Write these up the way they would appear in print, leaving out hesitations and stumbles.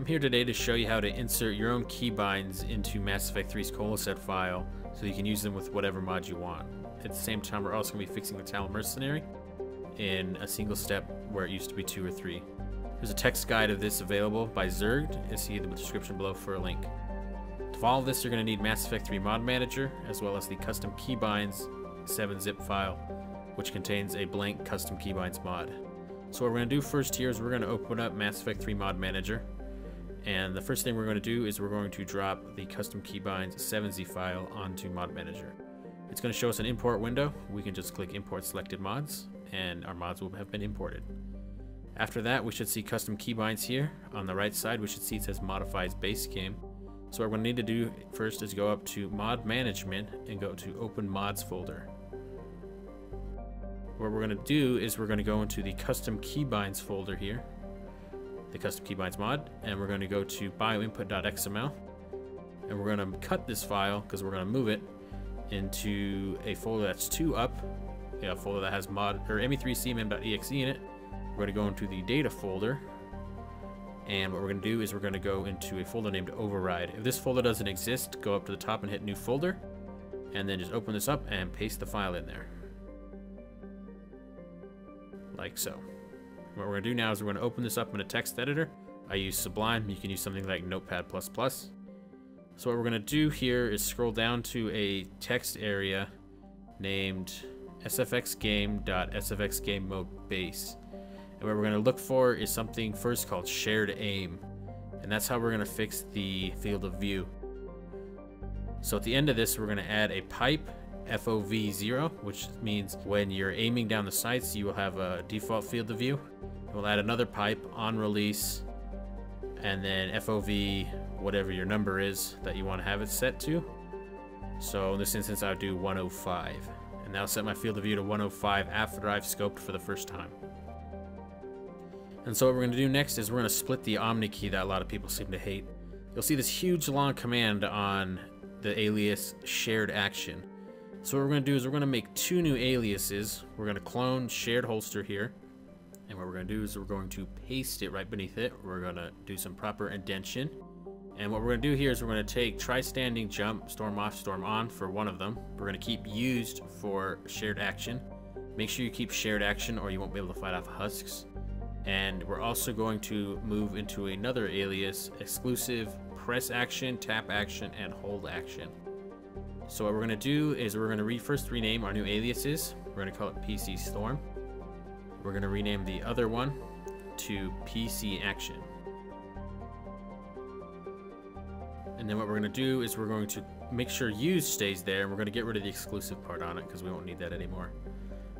here today to show you how to insert your own keybinds into Mass Effect 3's Coloset file so you can use them with whatever mod you want. At the same time, we're also going to be fixing the Talon Mercenary in a single step where it used to be 2 or 3. There's a text guide of this available by Zerged. You'll see the description below for a link. To follow this, you're going to need Mass Effect 3 Mod Manager, as well as the custom keybinds 7-zip file, which contains a blank custom keybinds mod. So what we're going to do first here is we're going to open up Mass Effect 3 Mod Manager, and the first thing we're going to do is we're going to drop the custom keybinds 7z file onto Mod Manager. It's going to show us an import window. We can just click import selected mods, and our mods will have been imported. After that, we should see custom keybinds here. On the right side, we should see it says modifies base game. So what we're going to need to do first is go up to Mod Management and go to Open Mods folder. What we're going to do is we're going to go into the custom keybinds folder here, the custom keybinds mod, and we're going to go to bioinput.xml, and we're going to cut this file because we're going to move it into a folder that's 2 up, a folder that has mod or me3cmm.exe in it. We're going to go into the data folder, and what we're going to do is we're going to go into a folder named override. If this folder doesn't exist, go up to the top and hit new folder, and then just open this up and paste the file in there. Like so. What we're going to do now is we're going to open this up in a text editor. I use Sublime. You can use something like Notepad++. So what we're going to do here is scroll down to a text area named sfxgame.sfxgamemodebase. And what we're going to look for is something first called shared aim. And that's how we're going to fix the field of view. So at the end of this, we're going to add a pipe FOV0, which means when you're aiming down the sights, you will have a default field of view. We'll add another pipe on release, and then FOV, whatever your number is that you want to have it set to. So in this instance, I would do 105. And that'll set my field of view to 105 after I've scoped for the first time. And so what we're going to do next is we're going to split the Omni key that a lot of people seem to hate. You'll see this huge long command on the alias shared action. So what we're going to do is we're going to make 2 new aliases. We're going to clone shared holster here. And what we're going to do is we're going to paste it right beneath it. We're going to do some proper indentation. And what we're going to do here is we're going to take try standing jump, storm off, storm on for one of them. We're going to keep used for shared action. Make sure you keep shared action or you won't be able to fight off husks. And we're also going to move into another alias, exclusive press action, tap action, and hold action. So what we're going to do is we're going to first rename our new aliases. We're going to call it PC Storm. We're going to rename the other one to PC Action. And then what we're going to do is we're going to make sure use stays there, and we're going to get rid of the exclusive part on it because we won't need that anymore.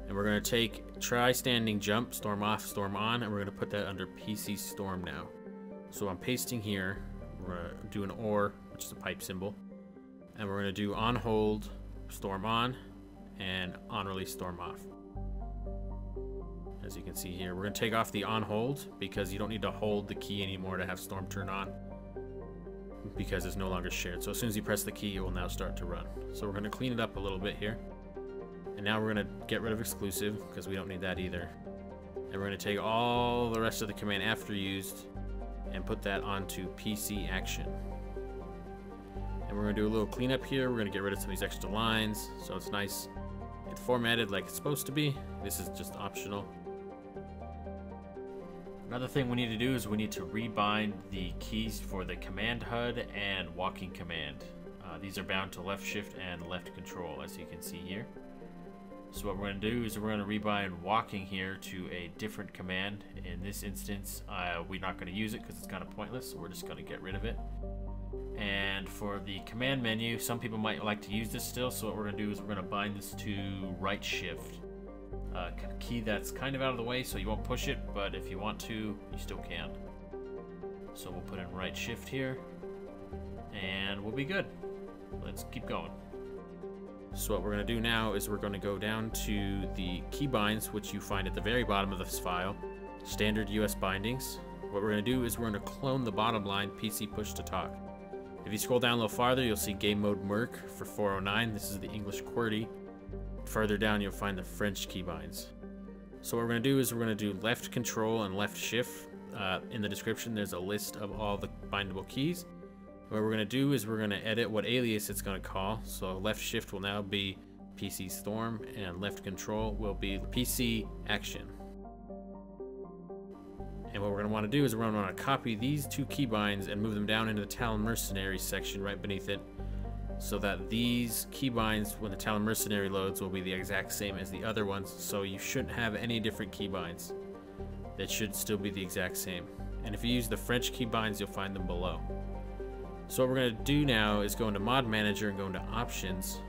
And we're going to take try standing jump, storm off, storm on, and we're going to put that under PC Storm now. So I'm pasting here. We're going to do an OR, which is a pipe symbol. And we're going to do on hold, storm on, and on release, storm off. As you can see here, we're going to take off the on hold because you don't need to hold the key anymore to have storm turn on because it's no longer shared. So as soon as you press the key, it will now start to run. So we're going to clean it up a little bit here. And now we're going to get rid of exclusive because we don't need that either. And we're going to take all the rest of the command after used and put that onto PC Action. And we're going to do a little cleanup here. We're going to get rid of some of these extra lines so it's nice and formatted like it's supposed to be. This is just optional. Another thing we need to do is we need to rebind the keys for the command HUD and walking command. These are bound to left shift and left control, as you can see here. So what we're going to do is we're going to rebind walking here to a different command. In this instance, we're not going to use it because it's kind of pointless, so we're just going to get rid of it. And for the command menu, some people might like to use this still, so what we're going to do is we're going to bind this to right shift. Key that's kind of out of the way, so you won't push it, but if you want to, you still can. So we'll put in right shift here, and we'll be good. Let's keep going. So what we're going to do now is we're going to go down to the keybinds, which you find at the very bottom of this file, standard US bindings. What we're going to do is we're going to clone the bottom line, PC push to talk. If you scroll down a little farther, you'll see game mode Merc for 409. This is the English QWERTY. Further down, you'll find the French keybinds. So what we're going to do is we're going to do left control and left shift in the description there's a list of all the bindable keys. What we're going to do is we're going to edit what alias it's going to call. So left shift will now be PC Storm, and left control will be PC Action. And what we're going to want to do is we're going to want to copy these two keybinds and move them down into the Talon Mercenary section right beneath it, so that these keybinds, when the Talon Mercenary loads, will be the exact same as the other ones. So you shouldn't have any different keybinds. That should still be the exact same. And if you use the French keybinds, you'll find them below. So what we're going to do now is go into Mod Manager and go into Options.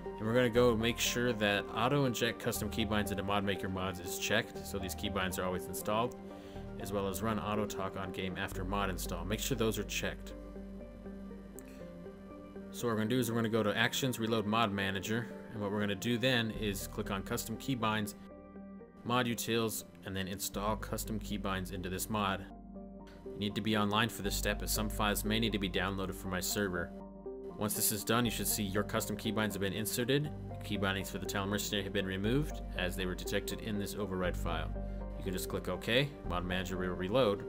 And we're going to go make sure that Auto Inject Custom Keybinds into ModMaker mods is checked, so these keybinds are always installed, as well as Run Auto Talk on game after mod install. Make sure those are checked. So what we're going to do is we're going to go to Actions, Reload Mod Manager, and what we're going to do then is click on Custom Keybinds, Mod Utils, and then install custom keybinds into this mod. You need to be online for this step, as some files may need to be downloaded from my server. Once this is done, you should see your custom keybinds have been inserted. Key bindings for the Talon Mercenary have been removed, as they were detected in this override file. You can just click OK, Mod Manager will reload,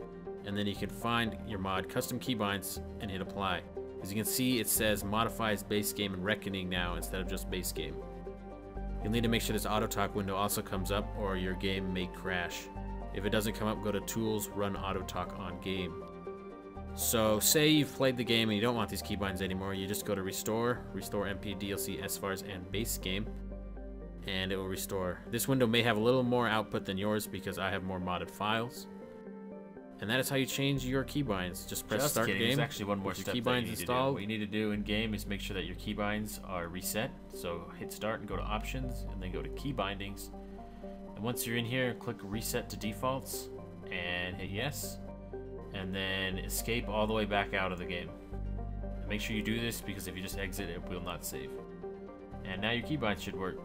and then you can find your mod custom keybinds and hit apply. As you can see, it says modifies base game and reckoning now instead of just base game. You'll need to make sure this auto talk window also comes up, or your game may crash. If it doesn't come up, go to Tools, Run Auto Talk on Game. So say you've played the game and you don't want these keybinds anymore, you just go to Restore, Restore MP, DLC, SVARs, and Base Game, and it will restore. This window may have a little more output than yours because I have more modded files. And that is how you change your keybinds. Just press Start Game. There's actually one more step that you need to do. What you need to do in game is make sure that your keybinds are reset. So hit Start and go to Options, and then go to Keybindings. And once you're in here, click Reset to Defaults, and hit Yes. And then escape all the way back out of the game. And make sure you do this, because if you just exit, it will not save. And now your keybinds should work.